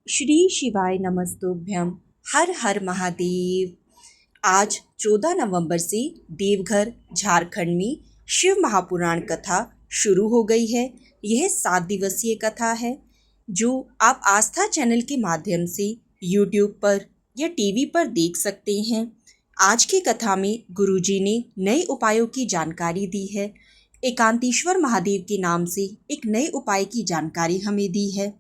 श्री शिवाय नमस्तुभ्यम। हर हर महादेव। आज 14 नवंबर से देवघर झारखंड में शिव महापुराण कथा शुरू हो गई है। यह 7 दिवसीय कथा है जो आप आस्था चैनल के माध्यम से यूट्यूब पर या टीवी पर देख सकते हैं। आज की कथा में गुरुजी ने नए उपायों की जानकारी दी है। एकांतेश्वर महादेव के नाम से एक नए उपाय की जानकारी हमें दी है।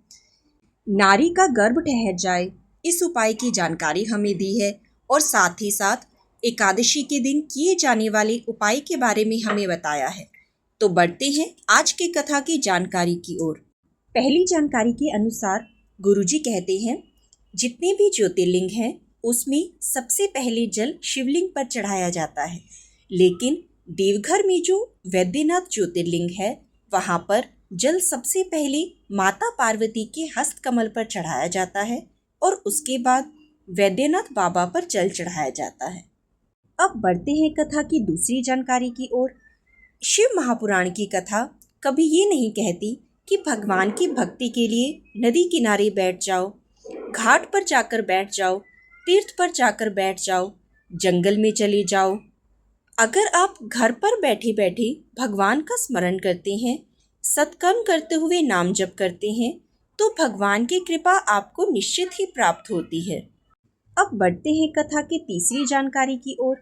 नारी का गर्भ ठहर जाए, इस उपाय की जानकारी हमें दी है और साथ ही साथ एकादशी के दिन किए जाने वाले उपाय के बारे में हमें बताया है। तो बढ़ते हैं आज की कथा की जानकारी की ओर। पहली जानकारी के अनुसार गुरुजी कहते हैं, जितने भी ज्योतिर्लिंग हैं उसमें सबसे पहले जल शिवलिंग पर चढ़ाया जाता है, लेकिन देवघर में जो वैद्यनाथ ज्योतिर्लिंग है वहाँ पर जल सबसे पहले माता पार्वती के हस्त कमल पर चढ़ाया जाता है और उसके बाद वैद्यनाथ बाबा पर जल चढ़ाया जाता है। अब बढ़ते हैं कथा की दूसरी जानकारी की ओर। शिव महापुराण की कथा कभी ये नहीं कहती कि भगवान की भक्ति के लिए नदी किनारे बैठ जाओ, घाट पर जाकर बैठ जाओ, तीर्थ पर जाकर बैठ जाओ, जंगल में चले जाओ। अगर आप घर पर बैठे बैठे भगवान का स्मरण करते हैं, सत्कर्म करते हुए नाम जप करते हैं, तो भगवान की कृपा आपको निश्चित ही प्राप्त होती है। अब बढ़ते हैं कथा की तीसरी जानकारी की ओर।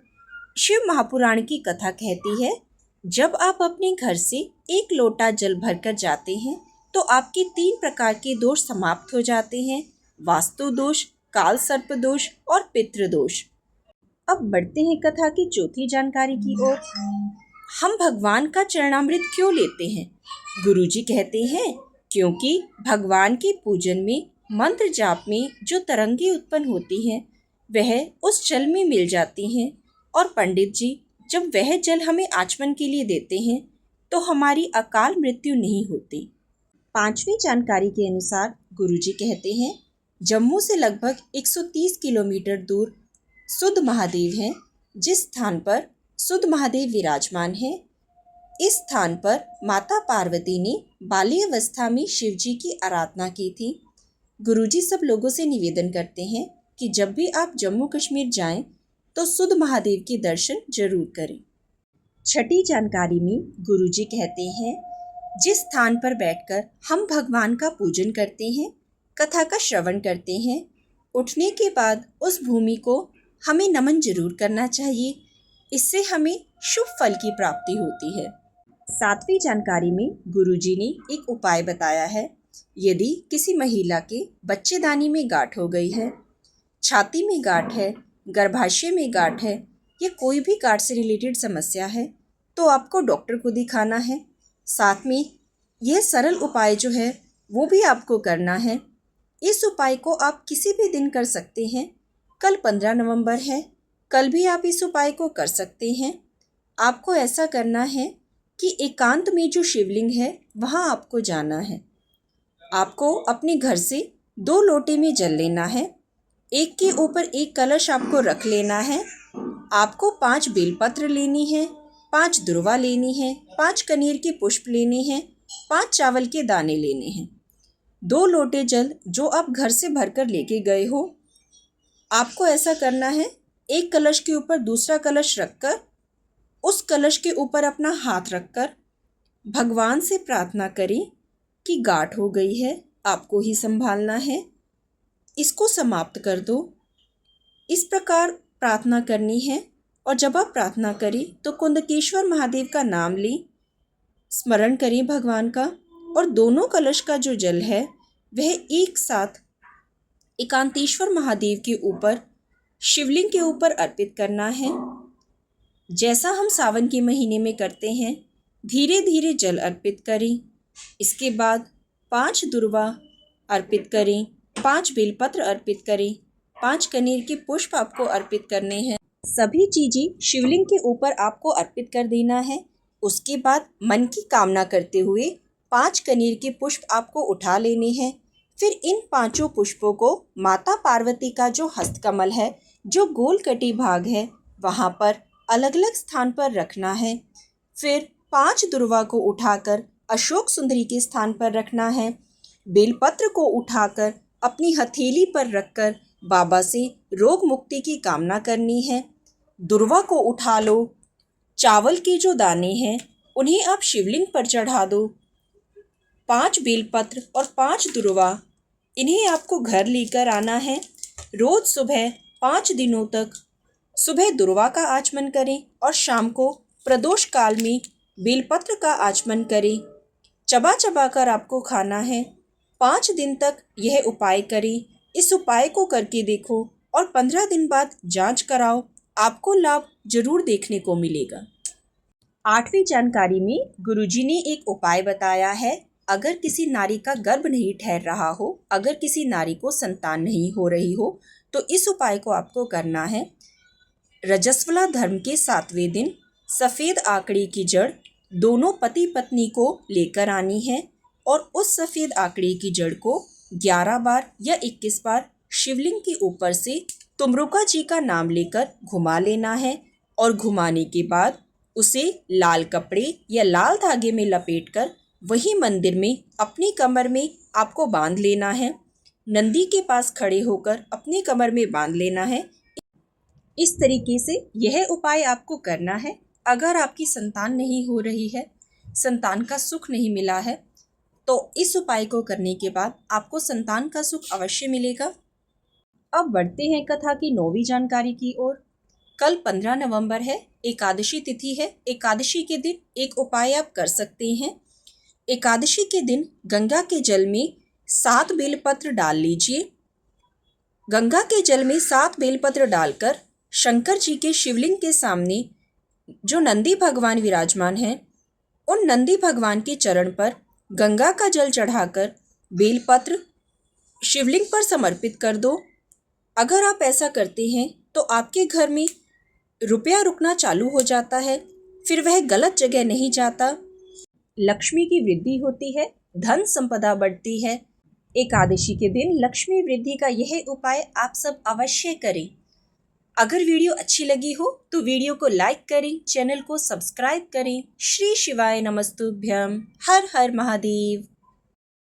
शिव महापुराण की कथा कहती है, जब आप अपने घर से एक लोटा जल भरकर जाते हैं तो आपके 3 प्रकार के दोष समाप्त हो जाते हैं: वास्तु दोष, काल सर्प दोष और पितृ दोष। अब बढ़ते हैं कथा की चौथी जानकारी की ओर। हम भगवान का चरणामृत क्यों लेते हैं? गुरुजी कहते हैं, क्योंकि भगवान के पूजन में, मंत्र जाप में जो तरंगे उत्पन्न होती हैं वह उस जल में मिल जाती हैं और पंडित जी जब वह जल हमें आचमन के लिए देते हैं तो हमारी अकाल मृत्यु नहीं होती। 5वीं जानकारी के अनुसार गुरुजी कहते हैं, जम्मू से लगभग 130 किलोमीटर दूर सुध महादेव हैं। जिस स्थान पर सुध महादेव विराजमान है, इस स्थान पर माता पार्वती ने बाल्यावस्था में शिवजी की आराधना की थी। गुरुजी सब लोगों से निवेदन करते हैं कि जब भी आप जम्मू कश्मीर जाएं तो सुध महादेव के दर्शन जरूर करें। छठी जानकारी में गुरुजी कहते हैं, जिस स्थान पर बैठकर हम भगवान का पूजन करते हैं, कथा का श्रवण करते हैं, उठने के बाद उस भूमि को हमें नमन जरूर करना चाहिए। इससे हमें शुभ फल की प्राप्ति होती है। 7वीं जानकारी में गुरुजी ने एक उपाय बताया है। यदि किसी महिला के बच्चेदानी में गांठ हो गई है, छाती में गांठ है, गर्भाशय में गांठ है या कोई भी गांठ से रिलेटेड समस्या है तो आपको डॉक्टर को दिखाना है। साथ में यह सरल उपाय जो है वो भी आपको करना है। इस उपाय को आप किसी भी दिन कर सकते हैं। कल 15 नवंबर है, कल भी आप इस उपाय को कर सकते हैं। आपको ऐसा करना है कि एकांत में जो शिवलिंग है वहाँ आपको जाना है। आपको अपने घर से 2 लोटे में जल लेना है, एक के ऊपर एक कलश आपको रख लेना है। आपको 5 बेलपत्र लेनी है, 5 दुर्वा लेनी है, 5 कनेर के पुष्प लेने हैं, 5 चावल के दाने लेने हैं। 2 लोटे जल जो आप घर से भरकर लेके गए हो, आपको ऐसा करना है, एक कलश के ऊपर दूसरा कलश रखकर, उस कलश के ऊपर अपना हाथ रखकर भगवान से प्रार्थना करें कि गांठ हो गई है, आपको ही संभालना है, इसको समाप्त कर दो। इस प्रकार प्रार्थना करनी है और जब आप प्रार्थना करें तो कुंदकेश्वर महादेव का नाम लें, स्मरण करें भगवान का, और दोनों कलश का जो जल है वह एक साथ एकांतेश्वर महादेव के ऊपर, शिवलिंग के ऊपर अर्पित करना है। जैसा हम सावन के महीने में करते हैं, धीरे धीरे जल अर्पित करें। इसके बाद 5 दुर्वा अर्पित करें, 5 बेलपत्र अर्पित करें, 5 कनेर के पुष्प आपको अर्पित करने हैं। सभी चीज़ें शिवलिंग के ऊपर आपको अर्पित कर देना है। उसके बाद मन की कामना करते हुए 5 कनेर के पुष्प आपको उठा लेने हैं। फिर इन 5 पुष्पों को माता पार्वती का जो हस्तकमल है, जो गोल कटी भाग है, वहाँ पर अलग अलग स्थान पर रखना है। फिर 5 दुर्वा को उठाकर अशोक सुंदरी के स्थान पर रखना है। बेलपत्र को उठाकर अपनी हथेली पर रखकर बाबा से रोग मुक्ति की कामना करनी है। दुर्वा को उठा लो। चावल के जो दाने हैं उन्हें आप शिवलिंग पर चढ़ा दो। 5 बेलपत्र और 5 दुर्वा इन्हें आपको घर लेकर आना है। रोज सुबह 5 दिनों तक सुबह दुर्वा का आचमन करें और शाम को प्रदोष काल में बेलपत्र का आचमन करें। चबा चबा कर आपको खाना है। 5 दिन तक यह उपाय करें। इस उपाय को करके देखो और 15 दिन बाद जांच कराओ, आपको लाभ जरूर देखने को मिलेगा। 8वीं जानकारी में गुरुजी ने एक उपाय बताया है। अगर किसी नारी का गर्भ नहीं ठहर रहा हो, अगर किसी नारी को संतान नहीं हो रही हो, तो इस उपाय को आपको करना है। रजस्वला धर्म के 7वें दिन सफ़ेद आकड़ी की जड़ दोनों पति पत्नी को लेकर आनी है और उस सफ़ेद आकड़ी की जड़ को 11 बार या 21 बार शिवलिंग के ऊपर से तुमरुका जी का नाम लेकर घुमा लेना है और घुमाने के बाद उसे लाल कपड़े या लाल धागे में लपेटकर वही मंदिर में अपनी कमर में आपको बांध लेना है। नंदी के पास खड़े होकर अपनी कमर में बांध लेना है। इस तरीके से यह उपाय आपको करना है। अगर आपकी संतान नहीं हो रही है, संतान का सुख नहीं मिला है, तो इस उपाय को करने के बाद आपको संतान का सुख अवश्य मिलेगा। अब बढ़ते हैं कथा की 9वीं जानकारी की ओर। कल 15 नवंबर है, एकादशी तिथि है। एकादशी के दिन एक उपाय आप कर सकते हैं। एकादशी के दिन गंगा के जल में 7 बेलपत्र डाल लीजिए। गंगा के जल में 7 बेलपत्र डालकर शंकर जी के शिवलिंग के सामने जो नंदी भगवान विराजमान हैं, उन नंदी भगवान के चरण पर गंगा का जल चढ़ाकर बेलपत्र शिवलिंग पर समर्पित कर दो। अगर आप ऐसा करते हैं तो आपके घर में रुपया रुकना चालू हो जाता है, फिर वह गलत जगह नहीं जाता। लक्ष्मी की वृद्धि होती है, धन संपदा बढ़ती है। एकादशी के दिन लक्ष्मी वृद्धि का यह उपाय आप सब अवश्य करें। अगर वीडियो अच्छी लगी हो तो वीडियो को लाइक करें, चैनल को सब्सक्राइब करें। श्री शिवाय नमस्तुभ्यम। हर हर महादेव।